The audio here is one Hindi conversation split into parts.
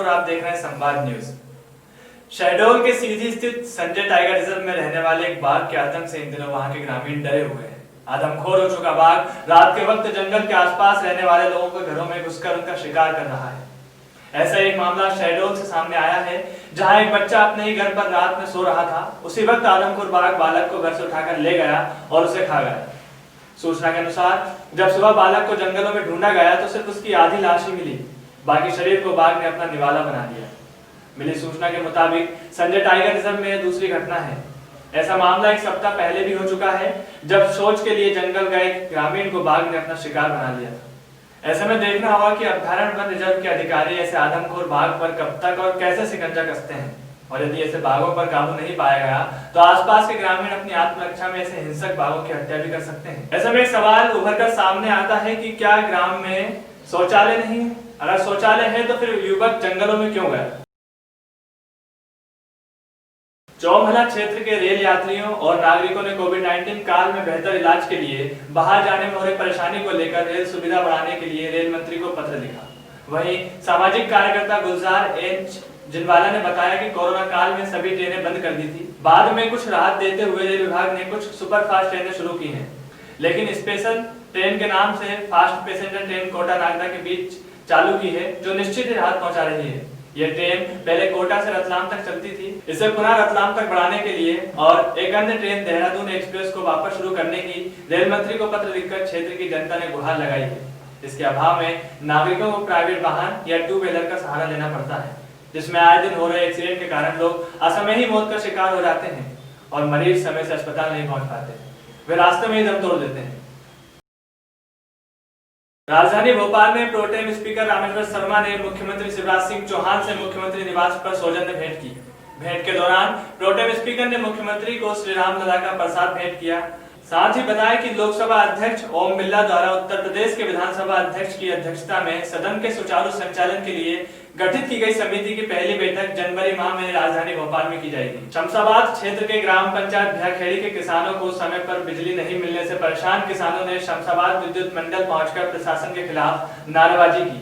और आप देख रहे हैं संवाद न्यूज। शहडोल के सीधी स्थित संजय टाइगर रिजर्व में रहने वाले एक बाघ के आतंक से इन दिनों वहां के ग्रामीण डरे हुए हैं। आदमखोर हो चुका बाघ रात के वक्त जंगल के आसपास रहने वाले लोगों के घरों में घुसकर उनका शिकार कर रहा है। ऐसा एक मामला शहडोल से सामने आया है, जहां एक बच्चा अपने ही घर पर रात में सो रहा था। उसी वक्त आदमखोर बाघ बालक को घर से उठाकर ले गया और उसे खा गया। सूचना के अनुसार जब सुबह बालक को जंगलों में ढूंढा गया तो सिर्फ उसकी आधी लाश ही मिली, बाकी शरीर को बाघ ने अपना निवाला बना लिया। मिली सूचना के मुताबिक संजय टाइगर रिजर्व में दूसरी घटना है। ऐसा मामला एक सप्ताह पहले भी हो चुका है, जब शौच के लिए जंगल गए ग्रामीण को बाघ ने अपना शिकार बना लिया था। ऐसे में देखना होगा कि अभ्यारण्य वन रिजर्व के अधिकारी ऐसे आदमखोर बाघ पर कब तक और कैसे शिकंजा कसते हैं, और यदि ऐसे बाघों पर काबू नहीं पाया गया तो आसपास के ग्रामीण अपनी आत्मरक्षा में ऐसे हिंसक बाघों की हत्या भी कर सकते हैं। ऐसे में एक सवाल उभर कर सामने आता है कि क्या ग्राम में शौचालय नहीं है? अगर शौचालय है तो फिर युवक जंगलों में क्यों गए? चौमहला क्षेत्र के रेल यात्रियों और नागरिकों ने कोविड-19 काल में बेहतर इलाज के लिए बाहर जाने में हो रही परेशानी को लेकर रेल सुविधा बढ़ाने के लिए रेल मंत्री को पत्र लिखा। वहीं सामाजिक कार्यकर्ता गुलजार एच जिनवाला ने बताया कि कोरोना काल में सभी ट्रेनें बंद कर दी थी। बाद में कुछ राहत देते हुए रेल विभाग ने कुछ सुपरफास्ट ट्रेनें शुरू की हैं, लेकिन स्पेशल ट्रेन के नाम से fast passenger train Kota Nagda के बीच चालू की है, जो निश्चित ही राहत पहुंचा रही है। यह ट्रेन पहले कोटा से रतलाम तक चलती थी। इसे पुनः रतलाम तक बढ़ाने के लिए और एक अन्य ट्रेन देहरादून एक्सप्रेस को वापस शुरू करने की रेल मंत्री को पत्र लिखकर क्षेत्र की जनता ने गुहार लगाई है। इसके अभाव में नागरिकों को प्राइवेट वाहन या टू व्हीलर का सहारा लेना पड़ता है, जिसमें आए दिन हो रहे एक्सीडेंट के कारण लोग असमय ही मौत का शिकार हो जाते हैं और मरीज समय से अस्पताल नहीं पहुंच पाते, वे रास्ते में ही दम तोड़ देते हैं। राजधानी भोपाल में प्रोटेम स्पीकर रामेश्वर शर्मा ने मुख्यमंत्री शिवराज सिंह चौहान से मुख्यमंत्री निवास पर सौजन्य भेंट की। भेंट के दौरान प्रोटेम स्पीकर ने मुख्यमंत्री को श्री राम लला का प्रसाद भेंट किया। साथ ही बताया कि लोकसभा अध्यक्ष ओम बिरला द्वारा उत्तर प्रदेश के विधानसभा अध्यक्ष की अध्यक्षता में सदन के सुचारू संचालन के लिए गठित की गई समिति की पहली बैठक जनवरी माह में राजधानी भोपाल में की जाएगी। शमशाबाद क्षेत्र के ग्राम पंचायत भ्याखेड़ी के किसानों को समय पर बिजली नहीं मिलने से परेशान किसानों ने शमशाबाद विद्युत मंडल पहुंचकर प्रशासन के खिलाफ नारेबाजी की।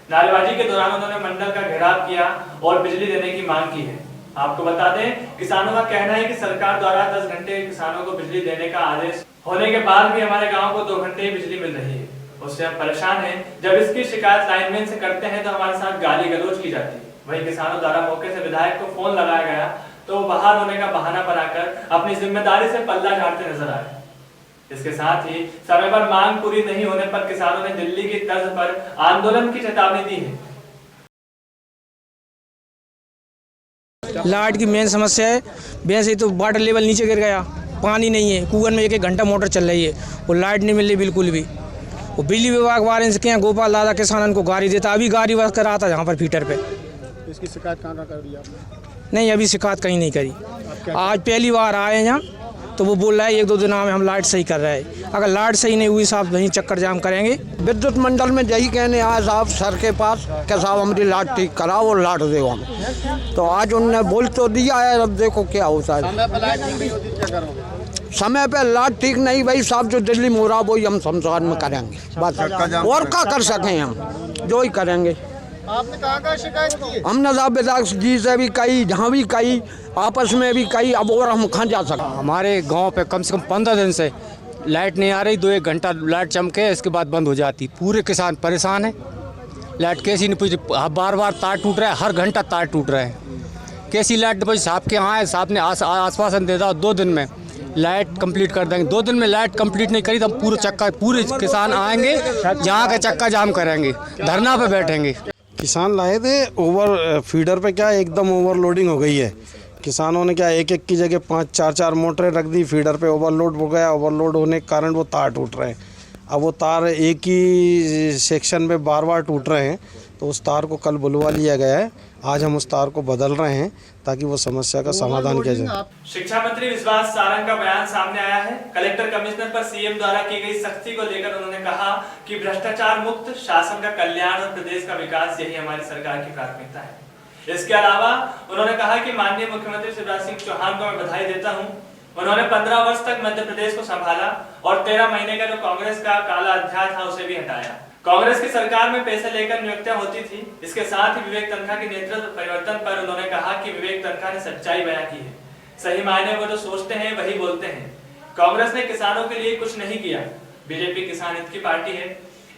नारेबाजी के दौरान उन्होंने मंडल का घेराव किया और बिजली देने की मांग की है। आपको बता दें, किसानों का कहना है कि सरकार द्वारा 10 घंटे किसानों को बिजली देने का आदेश होने के बाद भी हमारे गांव को 2 घंटे ही बिजली मिल रही है। उससे हम परेशान हैं। जब इसकी शिकायत लाइनमैन से करते हैं तो हमारे साथ गाली गलौज की जाती है। वहीं किसानों द्वारा मौके से विधायक को फोन लगाया गया तो बाहर होने का बहाना बनाकर अपनी जिम्मेदारी से पल्ला झाड़ते नजर आए। इसके साथ ही समय पर मांग पूरी नहीं होने पर किसानों ने दिल्ली की तर्ज पर आंदोलन की चेतावनी दी है। लाइट की मेन समस्या है, वैसे ही तो वाटर लेवल नीचे गिर गया, पानी नहीं है, कुआं में 1-1 घंटा मोटर चल रही है, वो लाइट नहीं मिल रही बिल्कुल भी। वो बिजली विभाग वाले से क्या गोपाल दादा किसानों को गाड़ी देता, अभी गाड़ी वर्क करा था जहाँ पर फीटर पे। इसकी शिकायत कहाँ कर दी आपने? नहीं, अभी शिकायत कहीं नहीं करी। आज पहली बार आए हैं यहाँ, तो वो बोल रहा है 1-2 दिन में हम लाइट सही कर रहे हैं। अगर लाइट सही नहीं हुई साहब वहीं चक्कर जाम करेंगे। विद्युत मंडल में यही कहने आए साहब सर के पास कि साहब हमारी लाइट ठीक कराओ और लाइट दो हमें। तो आज उनने बोल तो दिया है, अब देखो क्या होता है। समय पर लाइट नहीं होती क्या करोगे? समय पे लाइट ठीक नहीं भाई साहब, जो दिल्ली में हो रहा वही हम शमशान में करेंगे बस, और क्या कर सकें हम, जो ही करेंगे। आपने कहाँ शिकायत की? हमने साहब विधायक जी से भी कही, जहाँ भी कही, आपस में भी कही, अब और हम कहाँ जा सकते। हमारे गांव पे कम से कम 15 दिन से लाइट नहीं आ रही। 2-1 घंटा लाइट चमके, इसके बाद बंद हो जाती। पूरे किसान परेशान है। लाइट कैसी नहीं पूछी, बार तार टूट रहा है, हर घंटा तार टूट रहा है। कैसी लाइट भाई साहब के यहाँ है, साहब ने आश्वासन दे दिया 2 दिन में लाइट कंप्लीट कर देंगे। 2 दिन में लाइट कंप्लीट नहीं करी तो हम पूरे किसान आएंगे, जहाँ का चक्का जाम करेंगे, धरना पे बैठेंगे। किसान लाए थे ओवर फीडर पे, क्या एकदम ओवरलोडिंग हो गई है। किसानों ने क्या 1-1 की जगह 5-4 मोटरें रख दी, फीडर पे ओवरलोड हो गया। ओवरलोड होने के कारण वो तार टूट रहे हैं। अब वो तार एक ही सेक्शन में बार टूट रहे हैं, तो उस तार को कल बुलवा लिया गया है। आज हम उस तार को बदल रहे हैं ताकि वो समस्या का समाधान किया जाए। शिक्षा मंत्री विश्वास सारंग का बयान सामने आया है। कलेक्टर कमिश्नर पर सीएम द्वारा की गई सख्ती को लेकर उन्होंने कहा कि भ्रष्टाचार मुक्त शासन का कल्याण और प्रदेश का विकास यही हमारी सरकार की प्राथमिकता है। इसके अलावा उन्होंने कहा कि माननीय मुख्यमंत्री शिवराज सिंह चौहान को मैं बधाई देता हूं। उन्होंने 15 वर्ष तक मध्य प्रदेश को संभाला और 13 महीने का जो कांग्रेस का काला अध्याय था उसे भी हटाया। कांग्रेस की सरकार में पैसे लेकर नियुक्तियां होती थी। इसके साथ ही विवेक तनखा के नेतृत्व परिवर्तन पर उन्होंने कहा कि विवेक तनखा ने सच्चाई बयां की है। सही मायने वो जो सोचते हैं वही बोलते हैं। कांग्रेस ने किसानों के लिए कुछ नहीं किया। बीजेपी किसान हित की पार्टी है।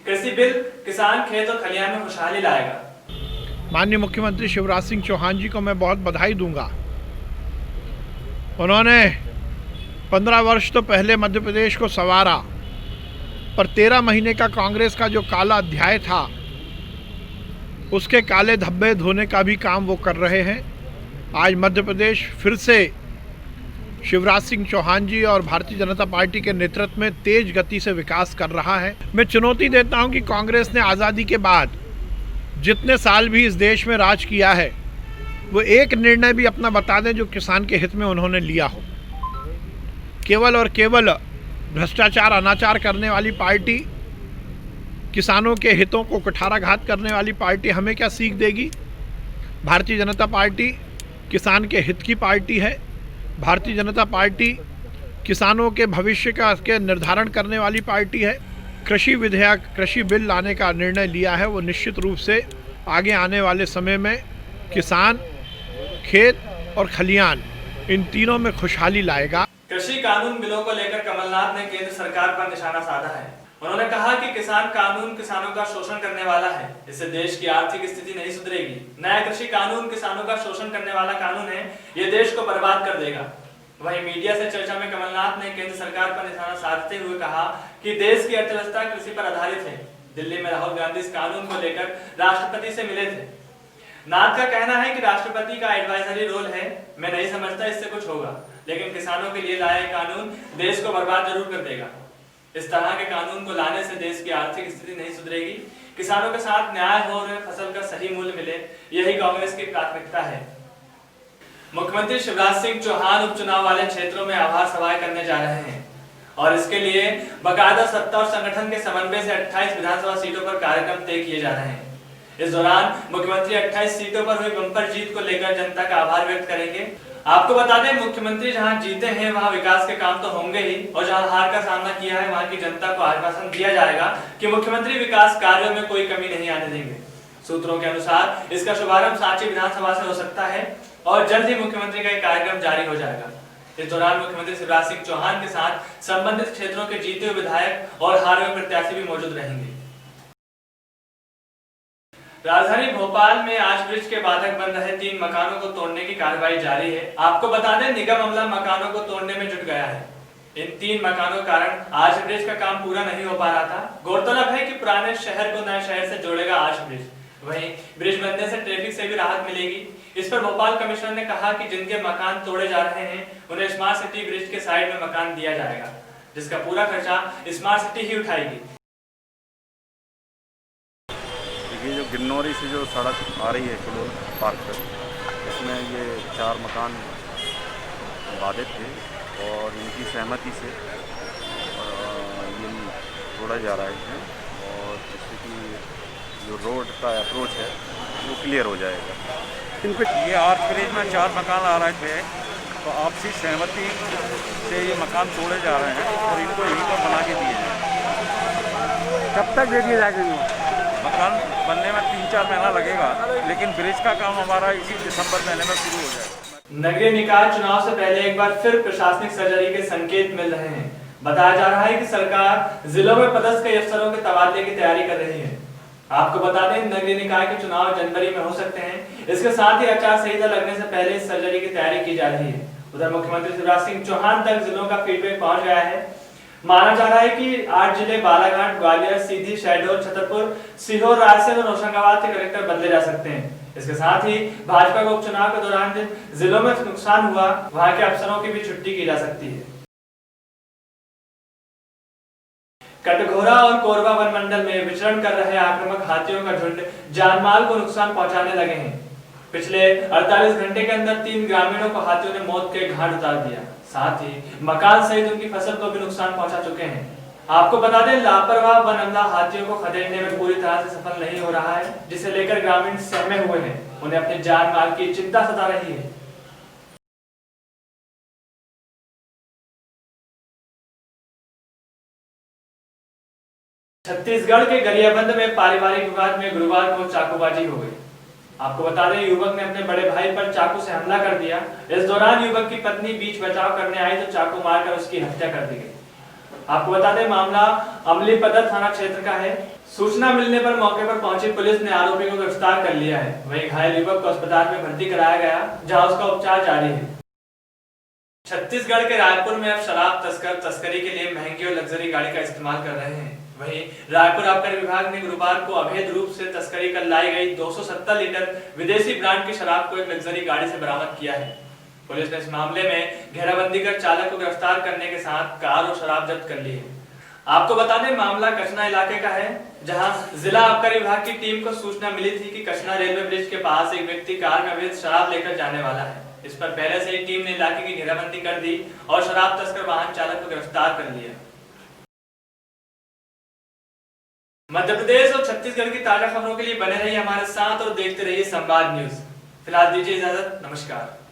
कृषि बिल किसान खेत और खलिहान में खुशहाली लाएगा। माननीय मुख्यमंत्री शिवराज सिंह चौहान जी को मैं बहुत बधाई दूंगा। उन्होंने 15 वर्ष तो पहले मध्य प्रदेश को संवारा, पर 13 महीने का कांग्रेस का जो काला अध्याय था उसके काले धब्बे धोने का भी काम वो कर रहे हैं। आज मध्य प्रदेश फिर से शिवराज सिंह चौहान जी और भारतीय जनता पार्टी के नेतृत्व में तेज गति से विकास कर रहा है। मैं चुनौती देता हूं कि कांग्रेस ने आज़ादी के बाद जितने साल भी इस देश में राज किया है वो एक निर्णय भी अपना बता दें जो किसान के हित में उन्होंने लिया हो। केवल और केवल भ्रष्टाचार अनाचार करने वाली पार्टी, किसानों के हितों को कुठाराघात करने वाली पार्टी हमें क्या सीख देगी। भारतीय जनता पार्टी किसान के हित की पार्टी है। भारतीय जनता पार्टी किसानों के भविष्य का के निर्धारण करने वाली पार्टी है। कृषि विधेयक, कृषि बिल लाने का निर्णय लिया है, वो निश्चित रूप से आगे आने वाले समय में किसान, खेत और खलिहान इन तीनों में खुशहाली लाएगा। कृषि कानून बिलों को लेकर कमलनाथ ने केंद्र सरकार पर निशाना साधा है। उन्होंने कहा कि किसान कानून किसानों का शोषण करने वाला है। इससे देश की आर्थिक स्थिति नहीं सुधरेगी। नया कृषि कानून किसानों का शोषण करने वाला कानून है, ये देश को बर्बाद कर देगा। वहीं मीडिया से चर्चा में कमलनाथ ने केंद्र सरकार पर निशाना साधते हुए कहा कि देश की अर्थव्यवस्था कृषि पर आधारित है। दिल्ली में राहुल गांधी इस कानून को लेकर राष्ट्रपति से मिले थे। नाथ का कहना है कि राष्ट्रपति का एडवाइजरी रोल है। मैं नहीं समझता इससे कुछ होगा, लेकिन किसानों के लिए लाया कानून देश को बर्बाद जरूर कर देगा। इस तरह के कानून को लाने से देश की आर्थिक स्थिति नहीं सुधरेगी। किसानों के साथ न्याय हो और फसल का सही मूल्य मिले, यही कांग्रेस की प्राथमिकता है। मुख्यमंत्री शिवराज सिंह चौहान उपचुनाव वाले क्षेत्रों में आभार सभाएं करने जा रहे हैं और इसके लिए बाकायदा सत्ता और संगठन के समन्वय से 28 विधानसभा सीटों पर कार्यक्रम तय किए जा रहे हैं। इस दौरान मुख्यमंत्री 28 सीटों पर हुई बम्पर जीत को लेकर जनता का आभार व्यक्त करेंगे। आपको बता दें, मुख्यमंत्री जहां जीते हैं वहां विकास के काम तो होंगे ही, और जहां हार का सामना किया है वहां की जनता को आश्वासन दिया जाएगा कि मुख्यमंत्री विकास कार्यों में कोई कमी नहीं आने देंगे। सूत्रों के अनुसार इसका शुभारंभ सांची विधानसभा से हो सकता है और जल्द ही मुख्यमंत्री का कार्यक्रम जारी हो जाएगा। इस दौरान मुख्यमंत्री शिवराज सिंह चौहान के साथ संबंधित क्षेत्रों के जीते हुए विधायक और हारे हुए प्रत्याशी भी मौजूद रहेंगे। राजधानी भोपाल में आज ब्रिज के बाधक बन रहे 3 मकानों को तोड़ने की कार्रवाई जारी है। आपको बता दें, निगम अमला मकानों को तोड़ने में जुट गया है। इन 3 मकानों के कारण आज ब्रिज का काम पूरा नहीं हो पा रहा था। गौरतलब है कि पुराने शहर को नए शहर से जोड़ेगा आज ब्रिज। वहीं ब्रिज बनने से ट्रैफिक से भी राहत मिलेगी। इस पर भोपाल कमिश्नर ने कहा कि जिनके मकान तोड़े जा रहे हैं उन्हें स्मार्ट सिटी ब्रिज के साइड में मकान दिया जाएगा, जिसका पूरा खर्चा स्मार्ट सिटी ही उठाएगी। ये जो गिन्नौरी से जो सड़क आ रही है कुलोल पार्क तक, इसमें ये 4 मकान बाधित थे और इनकी सहमति से ये तोड़ा जा रहा है और जिससे कि जो रोड का अप्रोच है वो क्लियर हो जाएगा। ये आर्च ब्रिज में 4 मकान आ रहे थे, तो आपसी सहमति से ये मकान तोड़े जा रहे हैं और इनको यहीं पर बना के दिए जाए। कब तक दे दिए जाएंगे? मकान बनने में 3-4 महीना लगेगा, लेकिन ब्रिज का काम हमारा इसी दिसंबर महीने में शुरू हो जाएगा। नगरीय निकाय चुनाव से पहले एक बार फिर प्रशासनिक सर्जरी के संकेत मिल रहे हैं। बताया जा रहा है कि सरकार जिलों में पदस्थ कई अफसरों के तबादले की तैयारी कर रही है। आपको बता दें, नगरीय निकाय के चुनाव जनवरी में हो सकते हैं। इसके साथ ही आचार संहिता लगने से पहले इस सर्जरी की तैयारी की जा रही है। उधर मुख्यमंत्री शिवराज सिंह चौहान तक जिलों का फीडबैक पहुंच गया है। माना जा रहा है कि 8 जिले बालाघाट, ग्वालियर, सीधी, शहडोल, छतरपुर, सीहोर, रायसेन और होशंगाबाद के कलेक्टर बदले जा सकते हैं। इसके साथ ही भाजपा के उपचुनाव के दौरान जिन जिलों में नुकसान हुआ वहां के अफसरों की भी छुट्टी की जा सकती है। कटघोरा और कोरबा वन मंडल में विचरण कर रहे आक्रामक हाथियों का झुंड जानमाल को नुकसान पहुंचाने लगे हैं। पिछले 48 घंटे के अंदर 3 ग्रामीणों को हाथियों ने मौत के घाट उतार दिया। साथ ही मकान सहित उनकी फसल को भी नुकसान पहुंचा चुके हैं। आपको बता दें, लापरवाह वन अमला हाथियों को खदेड़ने में पूरी तरह से सफल नहीं हो रहा है, जिसे लेकर ग्रामीण सहमे हुए हैं। उन्हें अपने जान माल की चिंता सता रही है। छत्तीसगढ़ के गरियाबंद में पारिवारिक विवाद में गुरुवार को चाकूबाजी हो गई। आपको बता दें, युवक ने अपने बड़े भाई पर चाकू से हमला कर दिया। इस दौरान युवक की पत्नी बीच बचाव करने आई तो चाकू मारकर उसकी हत्या कर दी गई। आपको बता दें, मामला अमलीपदर थाना क्षेत्र का है। सूचना मिलने पर मौके पर पहुंची पुलिस ने आरोपी को गिरफ्तार कर लिया है। वहीं घायल युवक को अस्पताल में भर्ती कराया गया, जहां उसका उपचार जारी है। छत्तीसगढ़ के रायपुर में अब शराब तस्कर तस्करी के लिए महंगी और लग्जरी गाड़ी का इस्तेमाल कर रहे हैं। वहीं रायपुर आबकारी विभाग ने गुरुवार को अवैध रूप से तस्करी कर लाई गई 270 लीटर विदेशी ब्रांड की शराब को एक लग्जरी गाड़ी से बरामद किया है। पुलिस ने इस मामले में घेराबंदी कर चालक को गिरफ्तार करने के साथ कार और शराब जब्त कर ली है। आपको बता दें, मामला कचना इलाके का है, जहां जिला आबकारी विभाग की टीम को सूचना मिली थी कि कचना रेलवे ब्रिज के पास एक व्यक्ति कार में अवैध शराब लेकर जाने वाला है। इस पर पहले से ही टीम ने इलाके की घेराबंदी कर दी और शराब तस्कर वाहन चालक को गिरफ्तार कर लिया। मध्य प्रदेश और छत्तीसगढ़ की ताजा खबरों के लिए बने रहिए हमारे साथ और देखते रहिए संवाद न्यूज। फिलहाल दीजिए इजाजत, नमस्कार।